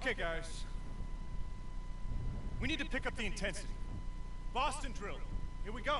Okay, guys. We need to pick up the intensity. Boston drill. Here we go.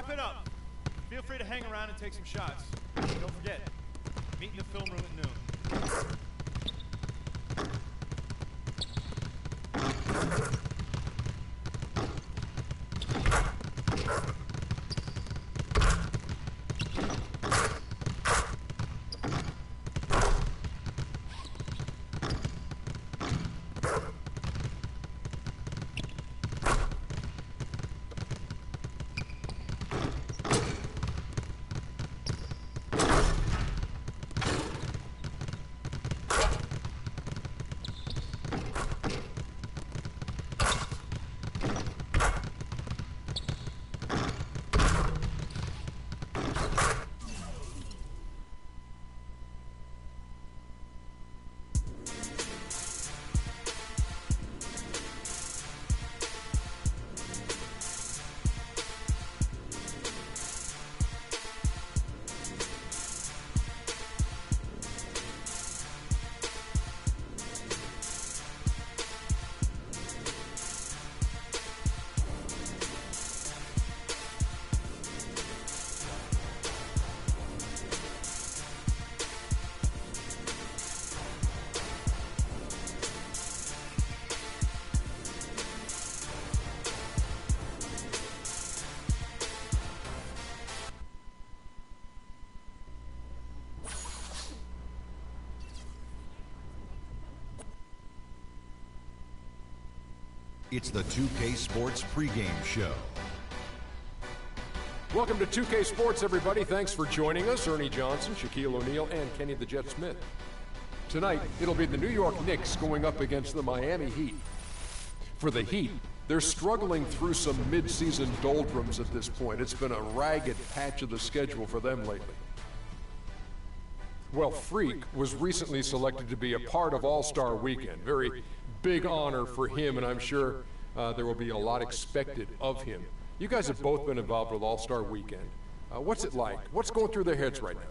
wrap it up. Feel free to hang around and take some shots. Don't forget, meet in the film room at noon. It's the 2K Sports pregame show. Welcome to 2K Sports, everybody. Thanks for joining us. Ernie Johnson, Shaquille O'Neal, and Kenny the Jet Smith. Tonight, it'll be the New York Knicks going up against the Miami Heat. For the Heat, they're struggling through some mid-season doldrums at this point. It's been a ragged patch of the schedule for them lately. Well, Freak was recently selected to be a part of All-Star Weekend. Very big honor for him, and I'm sure there will be a lot expected of him. You guys have both been involved with All-Star Weekend. What's it like? What's going through their heads right now?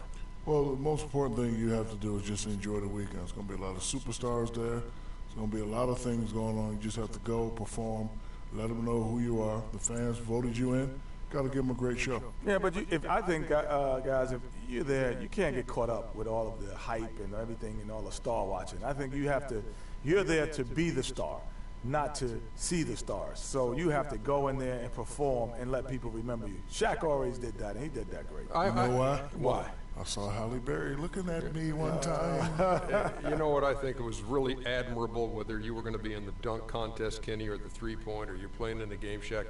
Well, the most important thing you have to do is just enjoy the weekend. It's going to be a lot of superstars there. There's going to be a lot of things going on. You just have to go, perform, let them know who you are. The fans voted you in. Got to give them a great show. Yeah, but I think, guys, if you're there, you can't get caught up with all of the hype and everything and all the star watching. I think you're there to be the star, not to see the stars. So you have to go in there and perform and let people remember you. Shaq always did that, and he did that great. You know why? Why? I saw Halle Berry looking at me one time. You know what? I think it was really admirable, whether you were going to be in the dunk contest, Kenny, or the three-point, or you're playing in the Game Shack,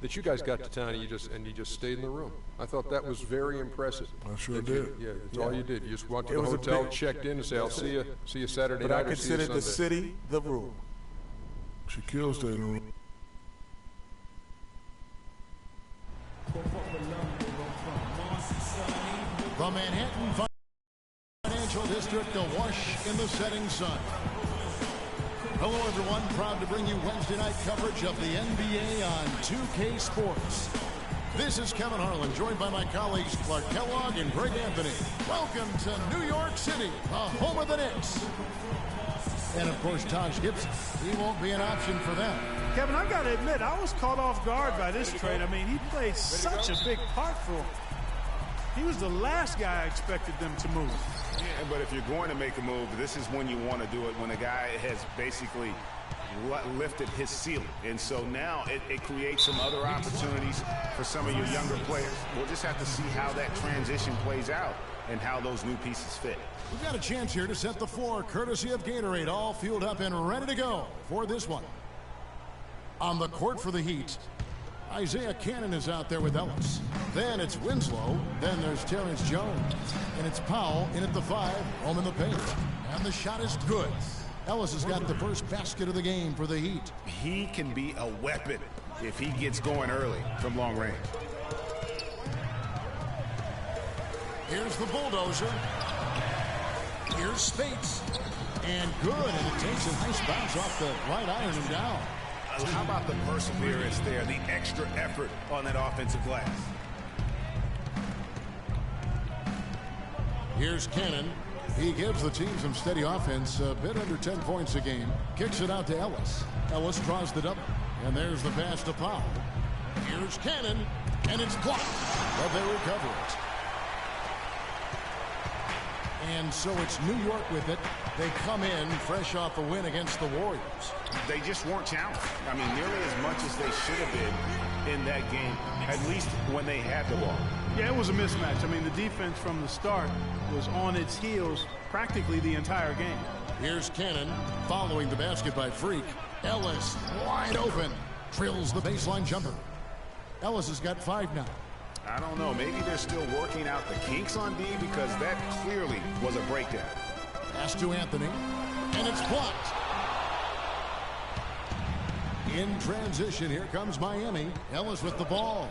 that you guys got to town and you just stayed in the room. I thought that was very impressive. I sure did. That's all you did. You just went to the hotel, checked in, and say, "I'll see you Saturday night." But I considered the city the room. Shaquille stayed in the room. The Manhattan Financial District awash in the setting sun. Hello, everyone. Proud to bring you Wednesday night coverage of the NBA on 2K Sports. This is Kevin Harlan, joined by my colleagues Clark Kellogg and Greg Anthony. Welcome to New York City, the home of the Knicks. And, of course, Taj Gibson. He won't be an option for them. Kevin, I got to admit, I was caught off guard by this trade. I mean, he played such a big part for him. He was the last guy I expected them to move. Yeah, but if you're going to make a move, this is when you want to do it, when a guy has basically lifted his ceiling. And so now it creates some other opportunities for some of your younger players. We'll just have to see how that transition plays out and how those new pieces fit. We've got a chance here to set the floor, courtesy of Gatorade, all fueled up and ready to go for this one. On the court for the Heat, Isaiah Cannon is out there with Ellis. Then it's Winslow. Then there's Terrence Jones. And it's Powell in at the 5, home in the paint. And the shot is good. Ellis has got the first basket of the game for the Heat. He can be a weapon if he gets going early from long range. Here's the bulldozer. Here's Spates. And good. And it takes a nice bounce off the right iron and down. How about the perseverance there, the extra effort on that offensive glass? Here's Cannon. He gives the team some steady offense, a bit under 10 points a game. Kicks it out to Ellis. Ellis draws the double. And there's the pass to Powell. Here's Cannon, and it's blocked, but they recover it. And so it's New York with it. They come in fresh off a win against the Warriors. They just weren't challenged. I mean, nearly as much as they should have been in that game, at least when they had the ball. Yeah, it was a mismatch. I mean, the defense from the start was on its heels practically the entire game. Here's Cannon following the basket by Freak. Ellis wide open. Drills the baseline jumper. Ellis has got 5 now. I don't know. Maybe they're still working out the kinks on D because that clearly was a breakdown. Pass to Anthony, and it's blocked. In transition, here comes Miami. Ellis with the ball.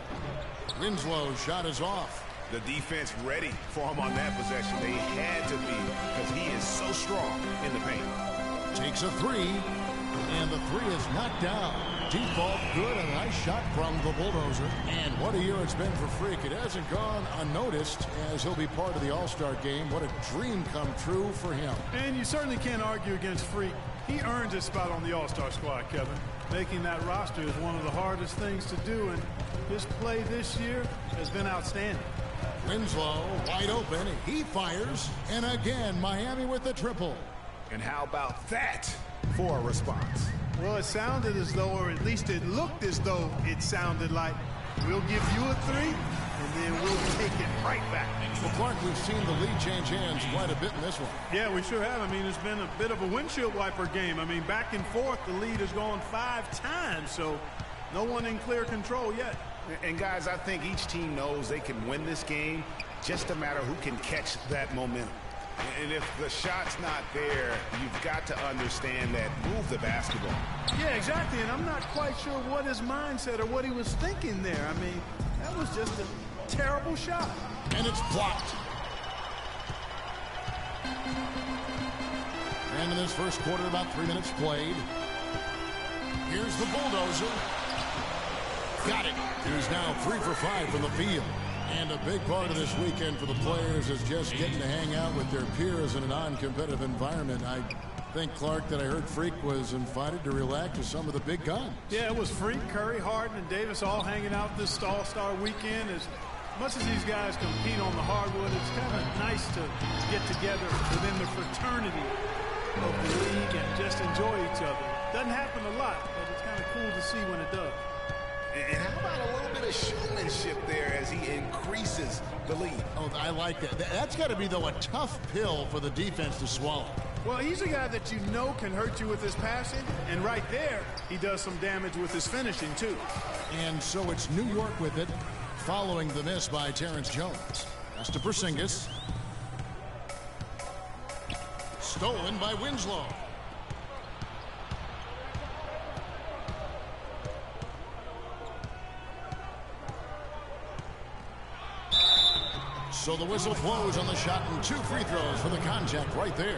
Winslow's shot is off. The defense ready for him on that possession. They had to be because he is so strong in the paint. Takes a 3, and the 3 is knocked down. Default good, a nice shot from the Bulldozer. And what a year it's been for Freak. It hasn't gone unnoticed as he'll be part of the All-Star game. What a dream come true for him. And you certainly can't argue against Freak. He earned his spot on the All-Star squad, Kevin. Making that roster is one of the hardest things to do, and his play this year has been outstanding. Winslow wide open. He fires, and again Miami with the triple. And how about that for a response? Well, it sounded as though, or at least it looked as though it sounded like, we'll give you a 3, and then we'll take it right back. Well, Clark, we've seen the lead change hands quite a bit in this one. Yeah, we sure have. I mean, it's been a bit of a windshield wiper game. I mean, back and forth, the lead has gone 5 times, so no one in clear control yet. And, guys, I think each team knows they can win this game, just a matter who can catch that momentum. And if the shot's not there, you've got to understand that move the basketball. Yeah, exactly, and I'm not quite sure what his mindset or what he was thinking there. I mean, that was just a terrible shot. And it's blocked. And in this first quarter, about 3 minutes played. Here's the Bulldozer. Got it. He's now 3 for 5 from the field. And a big part of this weekend for the players is just getting to hang out with their peers in a non-competitive environment. I think, Clark, that I heard Freak was invited to relax with some of the big guns. Yeah, it was Freak, Curry, Harden, and Davis all hanging out this All-Star weekend. As much as these guys compete on the hardwood, it's kind of nice to get together within the fraternity of the league and just enjoy each other. Doesn't happen a lot, but it's kind of cool to see when it does. And how about a little bit of showmanship there as he increases the lead? Oh, I like that. That's got to be, though, a tough pill for the defense to swallow. Well, he's a guy that you know can hurt you with his passing, and right there, he does some damage with his finishing, too. And so it's New York with it, following the miss by Terrence Jones. That's to Porzingis. Stolen by Winslow. So the whistle blows on the shot and 2 free throws for the contact right there.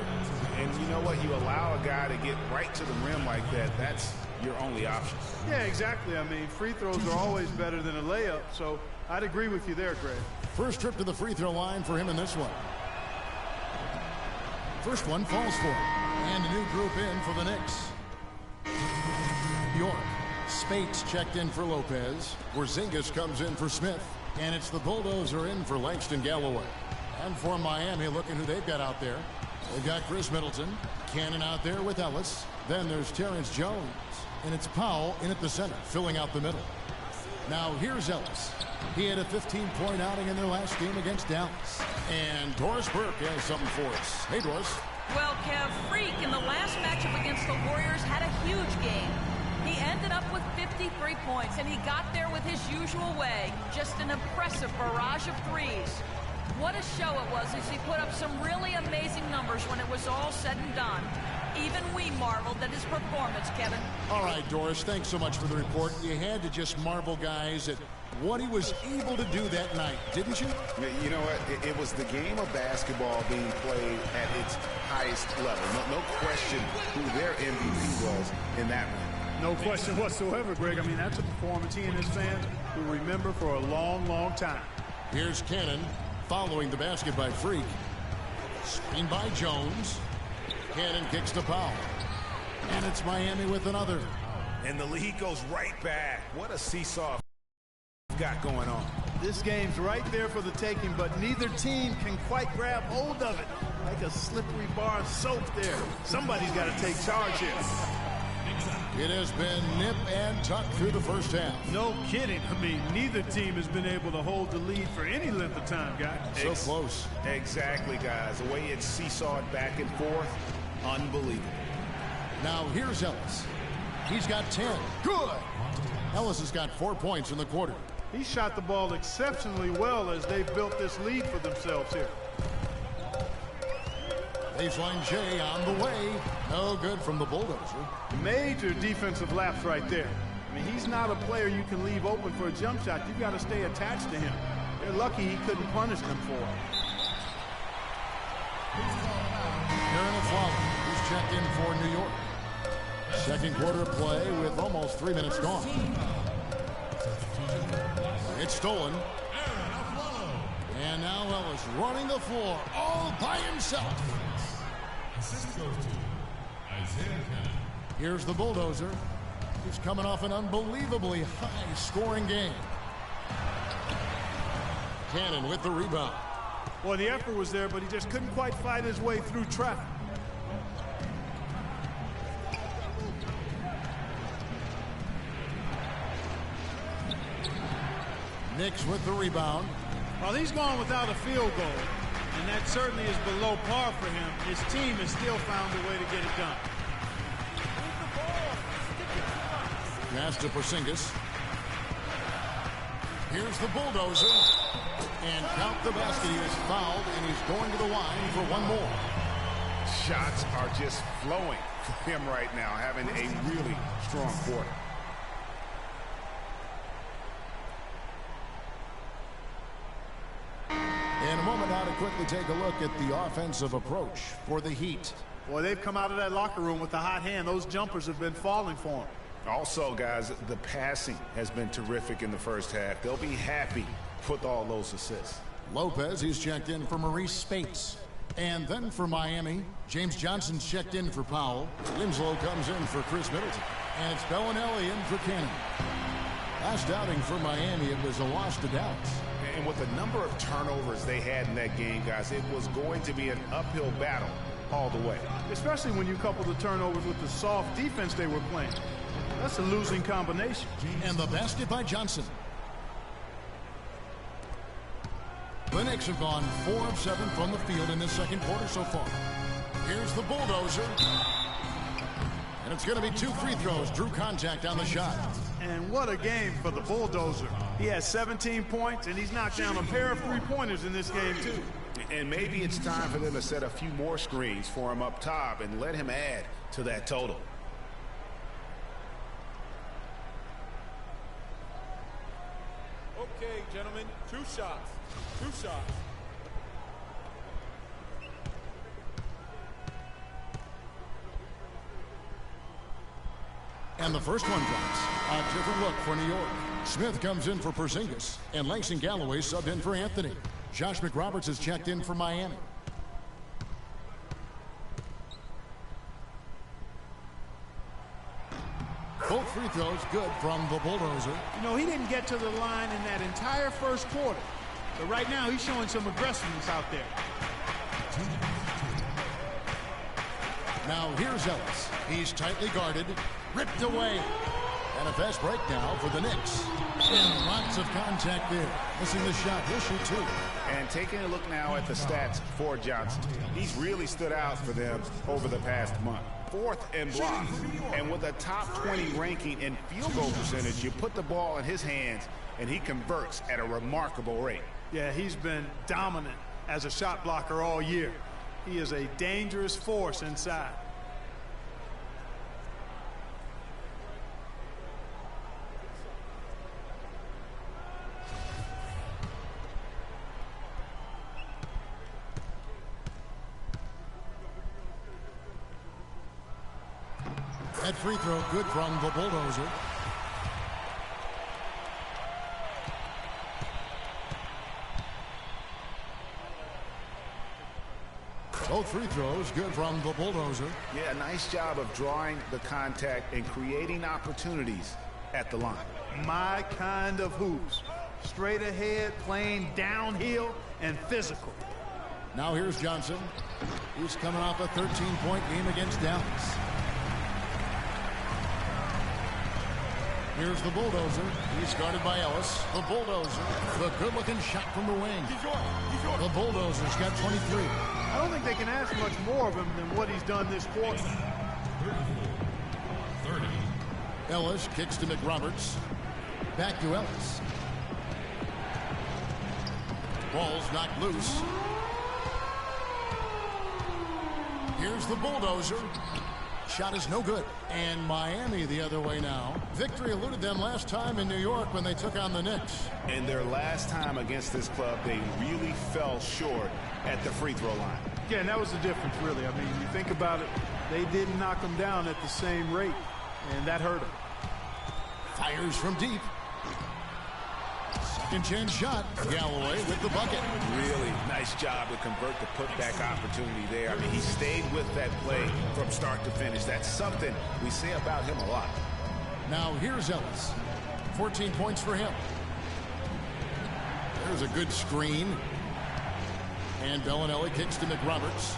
And you know what? You allow a guy to get right to the rim like that, that's your only option. Yeah, exactly. I mean, free throws are always better than a layup, so I'd agree with you there, Greg. First trip to the free throw line for him in this one. First one falls for him. And a new group in for the Knicks. York. Spates checked in for Lopez. Porzingis comes in for Smith. And it's the Bulldozer in for Langston Galloway. And for Miami, look at who they've got out there. They've got Chris Middleton. Cannon out there with Ellis. Then there's Terrence Jones. And it's Powell in at the center, filling out the middle. Now here's Ellis. He had a 15-point outing in their last game against Dallas. And Doris Burke has something for us. Hey, Doris. Well, Kev, Freak in the last matchup against the Warriors had a huge game. He ended up with 53 points, and he got there with his usual way. Just an impressive barrage of threes. What a show it was as he put up some really amazing numbers when it was all said and done. Even we marveled at his performance, Kevin. All right, Doris, thanks so much for the report. You had to just marvel, guys, at what he was able to do that night, didn't you? You know what? It was the game of basketball being played at its highest level. No question who their MVP was in that one. No question whatsoever, Greg. I mean, that's a performance he and his fans will remember for a long, long time. Here's Cannon following the basket by Freak. Screen by Jones. Cannon kicks to Powell. And it's Miami with another. And the lead goes right back. What a seesaw. got going on. This game's right there for the taking, but neither team can quite grab hold of it. Like a slippery bar of soap there. Somebody's got to take charge here. It has been nip and tuck through the first half. No kidding. I mean, neither team has been able to hold the lead for any length of time, guys. So close. Exactly, guys. The way it's seesawed back and forth, unbelievable. Now here's Ellis. He's got 10. Good. Ellis has got 4 points in the quarter. He shot the ball exceptionally well as they built this lead for themselves here. Baseline J on the way. No good from the Bulldozer. Major defensive lapse right there. I mean, he's not a player you can leave open for a jump shot. You've got to stay attached to him. They're lucky he couldn't punish them for it. Aaron Aflalo, who's checked in for New York. Second quarter play with almost 3 minutes gone. It's stolen. And now Ellis running the floor all by himself. Here's the Bulldozer, who's coming off an unbelievably high-scoring game. Cannon with the rebound. Well, the effort was there, but he just couldn't quite fight his way through traffic. Nix with the rebound. Well, he's gone without a field goal, and that certainly is below par for him. His team has still found a way to get it done. Pass to Porzingis. Here's the Bulldozer. And count the basket. He is fouled, and he's going to the line for one more. Shots are just flowing for him right now, having a really strong quarter. In a moment now to quickly take a look at the offensive approach for the Heat. Boy, they've come out of that locker room with a hot hand. Those jumpers have been falling for them. Also, guys, the passing has been terrific in the first half. They'll be happy with all those assists. Lopez, he's checked in for Maurice Spates. And then for Miami, James Johnson's checked in for Powell. Winslow comes in for Chris Middleton. And it's Bellinelli in for Cannon. Last outing for Miami, it was a loss to Dallas. And with the number of turnovers they had in that game, guys, it was going to be an uphill battle all the way. Especially when you couple the turnovers with the soft defense they were playing. That's a losing combination. And the basket by Johnson. The Knicks have gone 4 of 7 from the field in this second quarter so far. Here's the Bulldozer. And it's going to be 2 free throws. Drew contact on the shot. And what a game for the Bulldozer. He has 17 points, and he's knocked down a pair of three-pointers in this game, too. And maybe it's time for them to set a few more screens for him up top and let him add to that total. Okay, gentlemen, 2 shots. 2 shots. And the first one drops. A different look for New York. Smith comes in for Porzingis, and Langston Galloway subbed in for Anthony. Josh McRoberts has checked in for Miami. Both free throws good from the Bulldozer. You know, he didn't get to the line in that entire first quarter. But right now, he's showing some aggressiveness out there. Now here's Ellis. He's tightly guarded, ripped away. And a fast break now for the Knicks. And lots of contact there. Missing the shot. He'll shoot 2. And taking a look now at the stats for Johnson. He's really stood out for them over the past month. 4th in blocks. And with a top 20 ranking in field goal percentage, you put the ball in his hands, and he converts at a remarkable rate. Yeah, he's been dominant as a shot blocker all year. He is a dangerous force inside. That free throw good from the Bulldozer. Both free throws good from the Bulldozer. Yeah, nice job of drawing the contact and creating opportunities at the line. My kind of hoops. straight ahead, playing downhill, and physical. Now here's Johnson. He's coming off a 13-point game against Dallas. Here's the Bulldozer. He's guarded by Ellis. The Bulldozer. The good-looking shot from the wing. The Bulldozer's got 23. I don't think they can ask much more of him than what he's done this quarter. 30. Ellis kicks to McRoberts. Back to Ellis. Ball's knocked loose. Here's the Bulldozer. Shot is no good. And Miami the other way now. Victory eluded them last time in New York when they took on the Knicks. And their last time against this club, they really fell short at the free throw line. Yeah, and that was the difference, really. I mean, you think about it, they didn't knock them down at the same rate, and that hurt them. Fires from deep. Second chance shot. Galloway with the bucket. Really nice job to convert the putback opportunity there. I mean, he stayed with that play from start to finish. That's something we say about him a lot. Now here's Ellis. 14 points for him. There's a good screen. And Bellinelli kicks to McRoberts.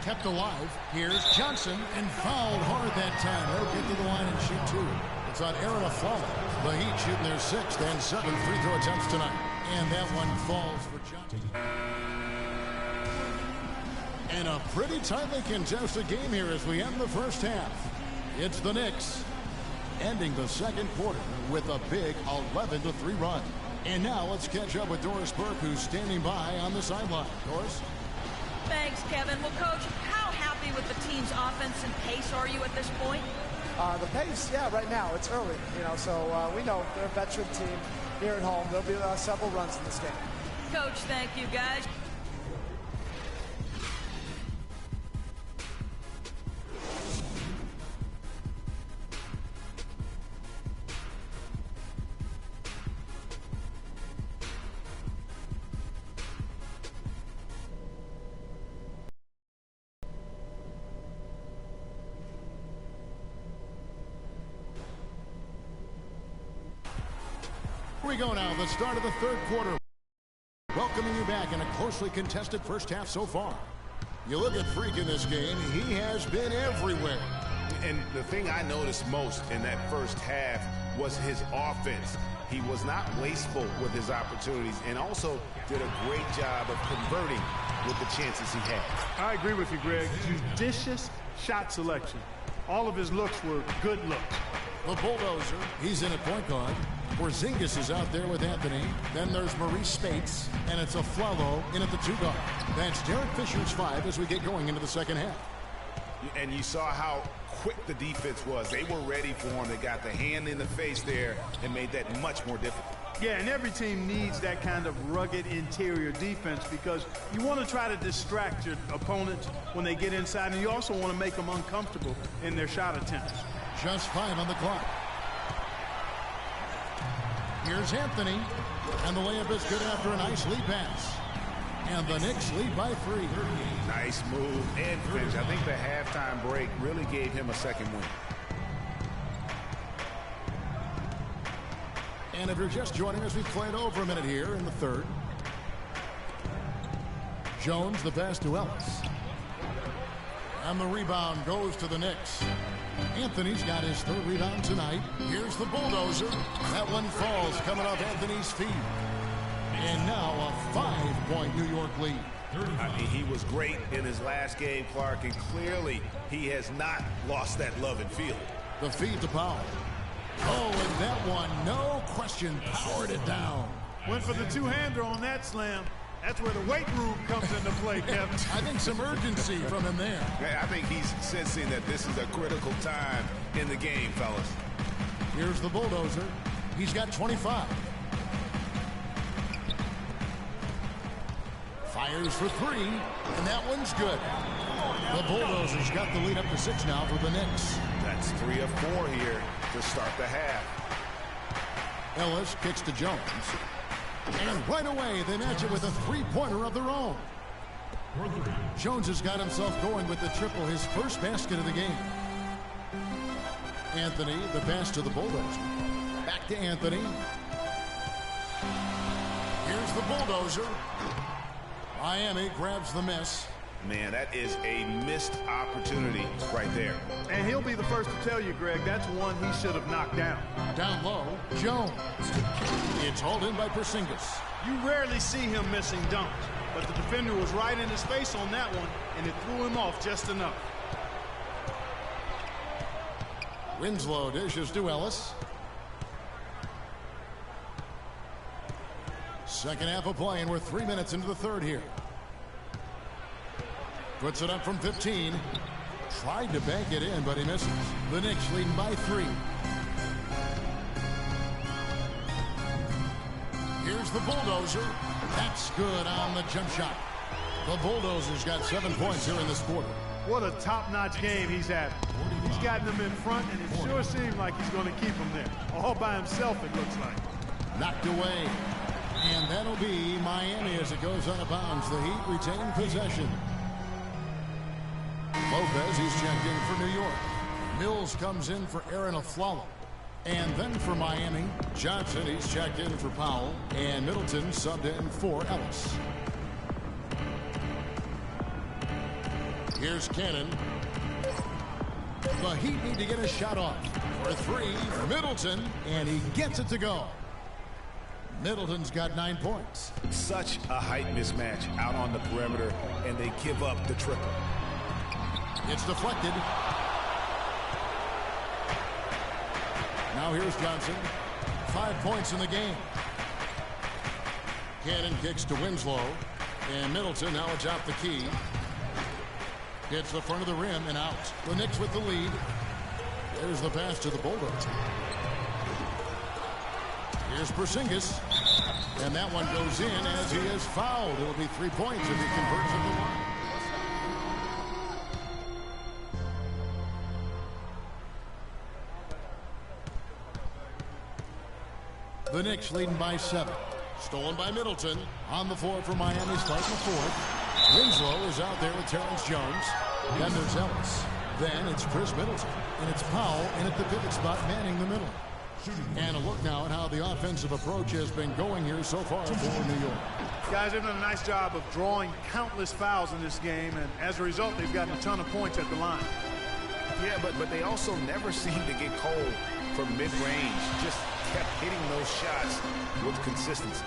Kept alive. Here's Johnson and fouled hard that time. They'll get to the line and shoot two. It's on Aaron Aflalo. The Heat shooting their 6th and 7th free throw attempts tonight. And that one falls for Johnson. And a pretty tightly contested game here as we end the first half. It's the Knicks ending the second quarter with a big 11-3 run. And now let's catch up with Doris Burke, who's standing by on the sideline. Doris? Thanks, Kevin. Well, Coach, how happy with the team's offense and pace are you at this point? The pace, yeah, right now, it's early, so we know they're a veteran team here at home. There'll be several runs in this game. Coach, thank you, guys. Here we go now, the start of the third quarter. Welcoming you back in a closely contested first half so far. You look at Freak in this game, he has been everywhere. And the thing I noticed most in that first half was his offense. He was not wasteful with his opportunities and also did a great job of converting with the chances he had. I agree with you, Greg. Judicious shot selection. All of his looks were good looks. The Bulldozer, he's in at point guard. Porzingis is out there with Anthony. Then there's Maurice Spates, and it's Aflalo in at the 2 guard. That's Derek Fisher's 5 as we get going into the second half. And you saw how quick the defense was. They were ready for him. They got the hand in the face there and made that much more difficult. Yeah, and every team needs that kind of rugged interior defense because you want to try to distract your opponents when they get inside, and you also want to make them uncomfortable in their shot attempts. Just 5 on the clock. Here's Anthony, and the layup is good after a nice lead pass. And the Knicks lead by 3. Nice move and finish. I think the halftime break really gave him a second win. And if you're just joining us, we've played over a minute here in the third. Jones, the pass to Ellis. And the rebound goes to the Knicks. Anthony's got his 3rd rebound tonight. Here's the Bulldozer. That one falls coming off Anthony's feet. And now a 5-point New York lead. I mean, he was great in his last game, Clark, and clearly he has not lost that love and feel. The feed to Powell. Oh, and that one, no question, powered it down. Went for the two-hander on that slam. That's where the weight room comes into play, Kevin. I think some urgency from him there. I think he's sensing that this is a critical time in the game, fellas. Here's the Bulldozer. He's got 25. Fires for 3, and that one's good. The Bulldozers got the lead up to 6 now for the Knicks. That's 3 of 4 here to start the half. Ellis kicks to Jones. And right away, they match it with a 3-pointer of their own. Jones has got himself going with the triple, his first basket of the game. Anthony, the pass to the Bulldozer. Back to Anthony. Here's the bulldozer. Miami grabs the miss. Man, that is a missed opportunity right there. And he'll be the first to tell you, Greg, that's one he should have knocked down. Down low, Jones. It's hauled in by Porzingis. You rarely see him missing dunks, but the defender was right in his face on that one, and it threw him off just enough. Winslow dishes to Ellis. Second half of play, and we're 3 minutes into the third here. Puts it up from 15. Tried to bank it in, but he misses. The Knicks leading by 3. Here's the bulldozer. That's good on the jump shot. The bulldozer's got 7 points here in this quarter. What a top-notch game he's having. He's gotten them in front, and it sure seems like he's going to keep them there. All by himself, it looks like. Knocked away. And that'll be Miami as it goes out of bounds. The Heat retain possession. Lopez, he's checked in for New York. Mills comes in for Aaron Aflalo. And then for Miami, Johnson, he's checked in for Powell. And Middleton subbed in for Ellis. Here's Cannon. The Heat need to get a shot off. For 3, Middleton, and he gets it to go. Middleton's got 9 points. Such a height mismatch out on the perimeter, and they give up the triple. It's deflected. Now here's Johnson. 5 points in the game. Cannon kicks to Winslow. And Middleton now atop the key. Hits the front of the rim and out. The Knicks with the lead. There's the pass to the Bulldogs. Here's Porzingis. And that one goes in as he is fouled. It'll be 3 points if he converts at the line. The Knicks leading by 7. Stolen by Middleton. On the floor for Miami starting the fourth. Winslow is out there with Terrence Jones. Then there's Ellis. Then it's Chris Middleton. And it's Powell in at the pivot spot manning the middle. And a look now at how the offensive approach has been going here so far for New York. Guys, they've done a nice job of drawing countless fouls in this game, and as a result, they've gotten a ton of points at the line. Yeah, but they also never seem to get cold from mid-range. Just kept hitting those shots with consistency.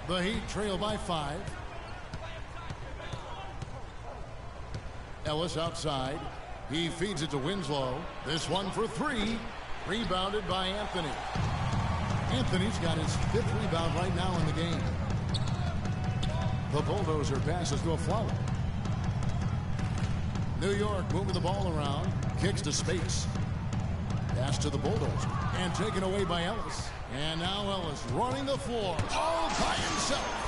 The Heat trail by 5. Ellis outside. He feeds it to Winslow. This one for 3. Rebounded by Anthony. Anthony's got his 5th rebound right now in the game. The bulldozer passes to Aflalo. New York moving the ball around. Kicks to space. Pass to the bulldozer. And taken away by Ellis. And now Ellis running the floor all by himself.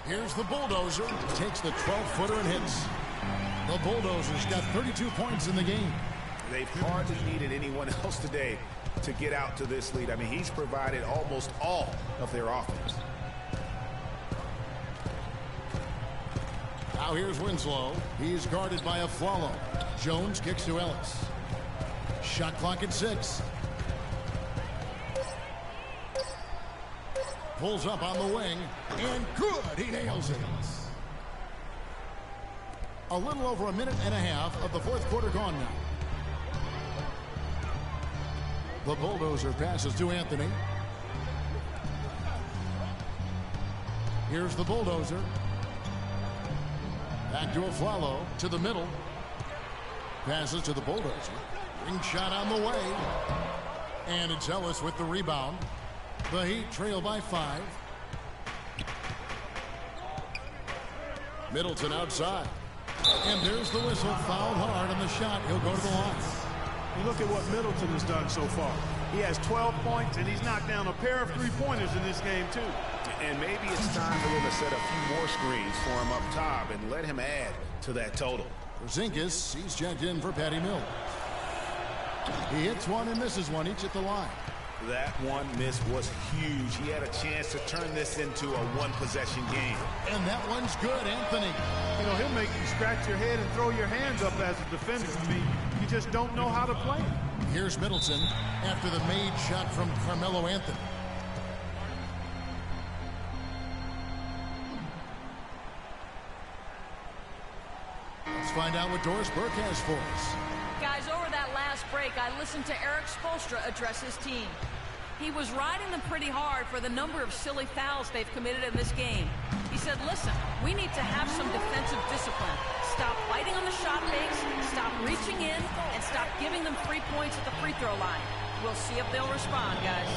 Here's the bulldozer. Takes the 12-footer and hits. The bulldozer's got 32 points in the game. They've hardly needed anyone else today to get out to this lead. I mean, he's provided almost all of their offense. Now here's Winslow. He's guarded by Aflalo. Jones kicks to Ellis. Shot clock at 6. Pulls up on the wing. And good. He nails it. A little over a minute and a half of the fourth quarter gone now. The bulldozer passes to Anthony. Here's the bulldozer. Back to Aflalo, to the middle. Passes to the bulldozer. Ring shot on the way. And it's Ellis with the rebound. The Heat trail by 5. Middleton outside. And there's the whistle. Fouled hard on the shot. He'll go to the line. You look at what Middleton has done so far. He has 12 points, and he's knocked down a pair of three-pointers in this game, too. And maybe it's time for them to set a few more screens for him up top and let him add to that total. Porzingis, he's checked in for Patty Mills. He hits one and misses one, each at the line. That one miss was huge. He had a chance to turn this into a one-possession game. And that one's good, Anthony. You know, he'll make you scratch your head and throw your hands up as a defender. I mean, you just don't know how to play him. Here's Middleton after the made shot from Carmelo Anthony. Let's find out what Doris Burke has for us. Guys, over that last break, I listened to Eric Spoelstra address his team. He was riding them pretty hard for the number of silly fouls they've committed in this game. He said, listen, we need to have some defensive discipline. Stop fighting on the shot fakes, stop reaching in, and stop giving them free points at the free throw line. We'll see if they'll respond, guys.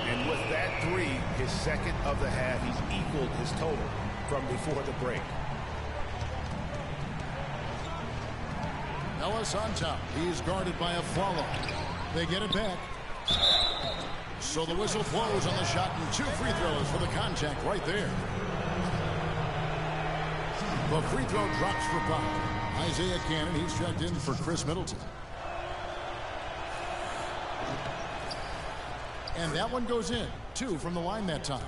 And with that three, his second of the half, he's equaled his total from before the break. Ellis on top. He's guarded by a follow. They get it back. So the whistle blows on the shot, and 2 free throws for the contact right there. The free throw drops for Pop. Isaiah Cannon, he's checked in for Chris Middleton. And that one goes in. 2 from the line that time.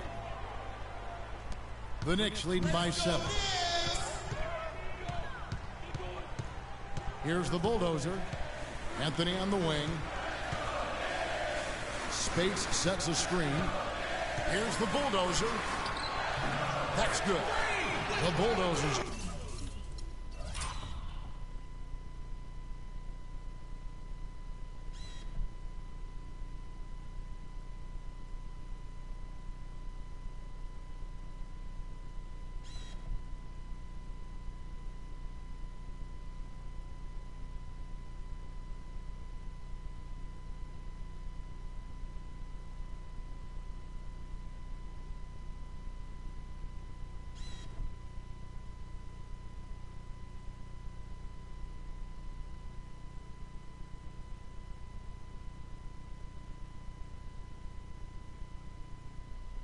The Knicks leading by 7. Here's the bulldozer. Anthony on the wing. Spates sets a screen. Here's the bulldozer. That's good. The bulldozers.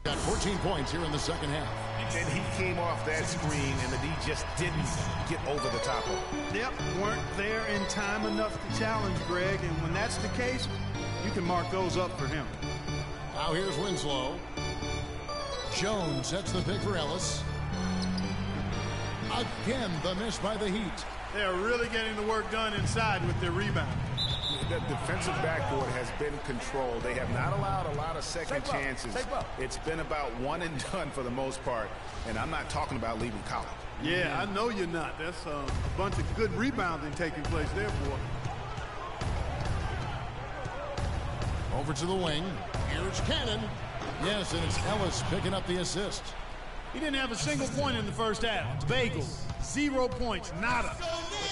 Got 14 points here in the second half. And he came off that screen, and the D just didn't get over the top of it. Yep, weren't there in time enough to challenge Greg, and when that's the case, you can mark those up for him. Now here's Winslow. Jones sets the pick for Ellis. Again, the miss by the Heat. They're really getting the work done inside with their rebound. The defensive backboard has been controlled. They have not allowed a lot of second chances. It's been about one and done for the most part, and I'm not talking about leaving college. Yeah, I know you're not. That's a bunch of good rebounding taking place there, boy. Over to the wing. Here's Cannon. Yes, and it's Ellis picking up the assist. He didn't have a single point in the first half. Bagel, 0 points, nada. But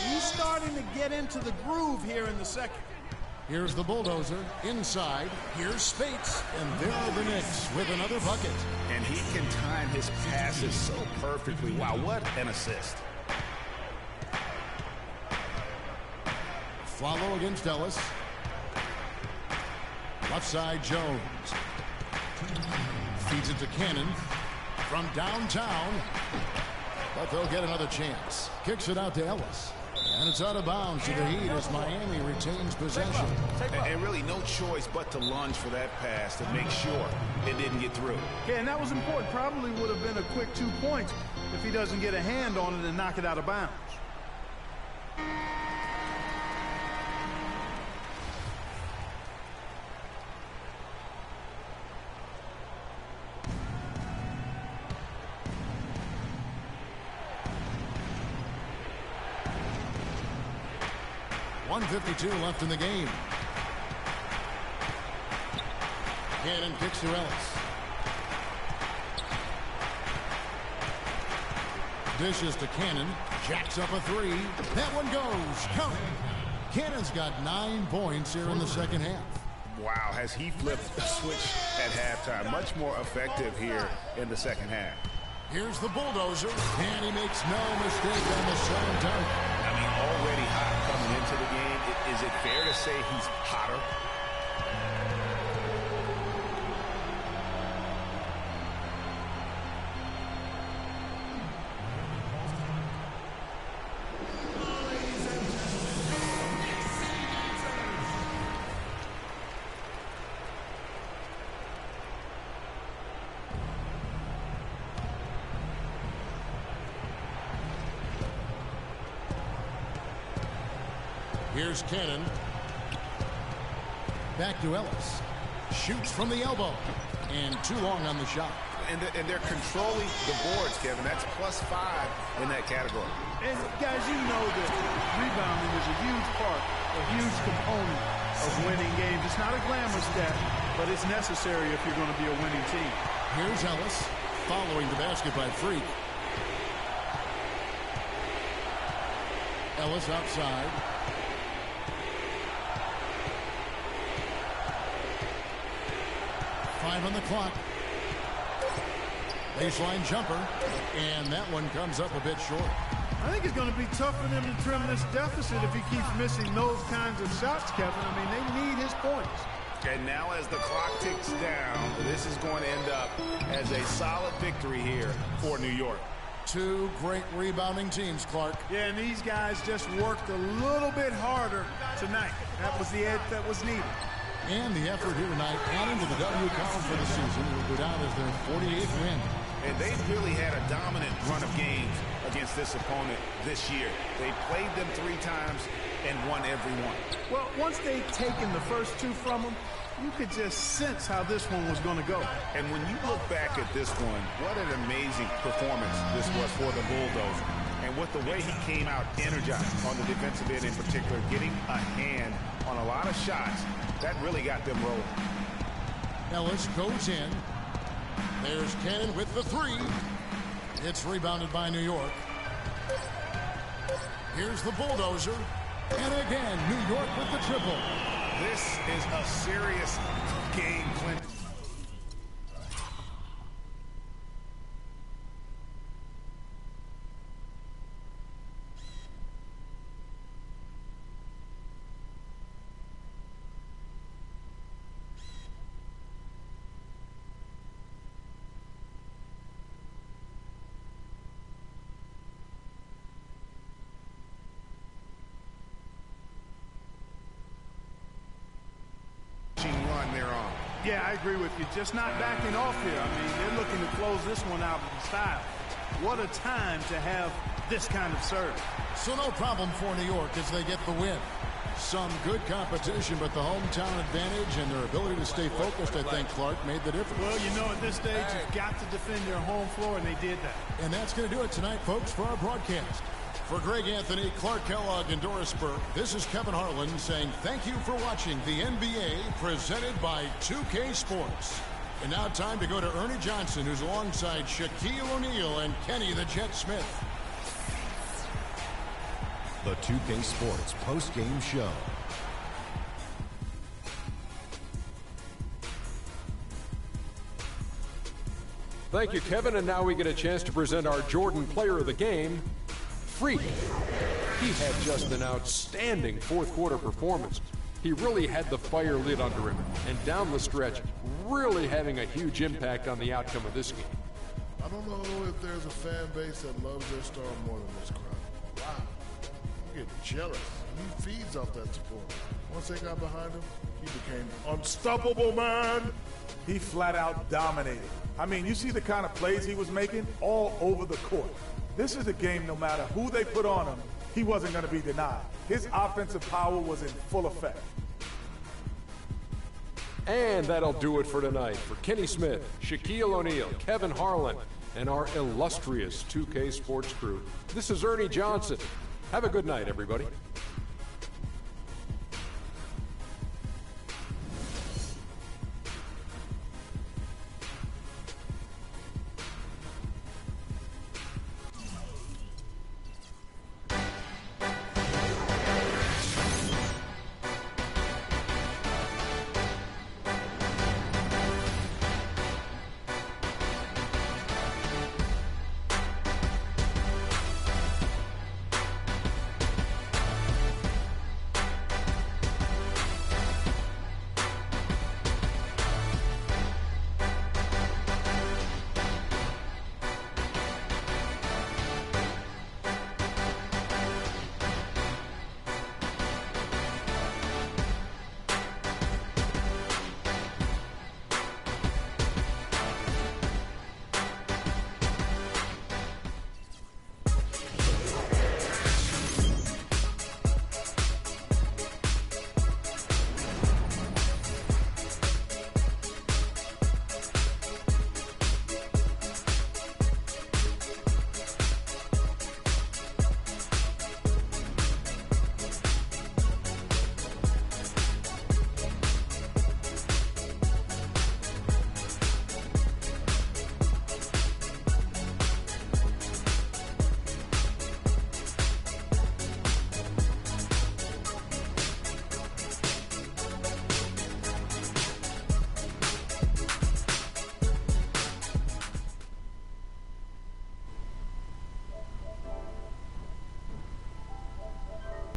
he's starting to get into the groove here in the second. Here's the bulldozer inside. Here's Spates, and there are the Knicks with another bucket. And he can time his passes so perfectly. Wow, what an assist. Follow against Ellis. Left side, Jones. Feeds it to Cannon from downtown. But they'll get another chance. Kicks it out to Ellis. And it's out of bounds to the Heat as Miami retains possession. And really no choice but to lunge for that pass to make sure it didn't get through. Yeah, and that was important. Probably would have been a quick 2 points if he doesn't get a hand on it and knock it out of bounds. .152 left in the game. Cannon kicks to Ellis. Dishes to Cannon. Jacks up a 3. That one goes. Count it. Cannon's got 9 points here in the second half. Wow, has he flipped the switch at halftime. Much more effective here in the second half. Here's the bulldozer. And he makes no mistake on the slam dunk. I mean, already hot coming into the game. Is it fair to say he's hotter? Here's Cannon. Back to Ellis. Shoots from the elbow. And too long on the shot. And they're controlling the boards, Kevin. That's +5 in that category. And guys, you know that rebounding is a huge part, a huge component of winning games. It's not a glamour stat, but it's necessary if you're going to be a winning team. Here's Ellis following the basket by Freak. Ellis outside. Five on the clock. Baseline jumper, and that one comes up a bit short. I think it's going to be tough for them to trim this deficit if he keeps missing those kinds of shots, Kevin. I mean, they need his points. And now as the clock ticks down, this is going to end up as a solid victory here for New York. Two great rebounding teams, Clark. Yeah, and these guys just worked a little bit harder tonight. That was the edge that was needed. And the effort here tonight, adding to the W column for the season, will go down as their 48th win. And they really had a dominant run of games against this opponent this year. They played them 3 times and won every one. Well, once they'd taken the first 2 from them, you could just sense how this one was going to go. And when you look back at this one, what an amazing performance this was for the Bulldozer. And with the way he came out energized on the defensive end in particular, getting a hand on a lot of shots, that really got them rolling. Ellis goes in. There's Cannon with the 3. It's rebounded by New York. Here's the Bulldozer. And again, New York with the triple. This is a serious game, Clint. Run they're on. Yeah, I agree with you. Just not backing off here. I mean, they're looking to close this one out in style. What a time to have this kind of serve. So no problem for New York as they get the win. Some good competition, but the hometown advantage and their ability to stay focused, I think, Clark, made the difference. Well, you know, at this stage, you've got to defend your home floor, and they did that. And that's going to do it tonight, folks, for our broadcast. For Greg Anthony, Clark Kellogg, and Doris Burke, this is Kevin Harlan saying thank you for watching the NBA presented by 2K Sports. And now time to go to Ernie Johnson, who's alongside Shaquille O'Neal and Kenny the Jet Smith. The 2K Sports post-game show. Thank you, Kevin, and now we get a chance to present our Jordan Player of the Game, Freak. He had just an outstanding fourth-quarter performance. He really had the fire lit under him, and down the stretch, really having a huge impact on the outcome of this game. I don't know if there's a fan base that loves their star more than this crowd. Wow. I get jealous. He feeds off that support. Once they got behind him, he became unstoppable, man. He flat out dominated. I mean, you see the kind of plays he was making all over the court. This is a game, no matter who they put on him, he wasn't going to be denied. His offensive power was in full effect. And that'll do it for tonight. For Kenny Smith, Shaquille O'Neal, Kevin Harlan, and our illustrious 2K Sports crew, this is Ernie Johnson. Have a good night, everybody.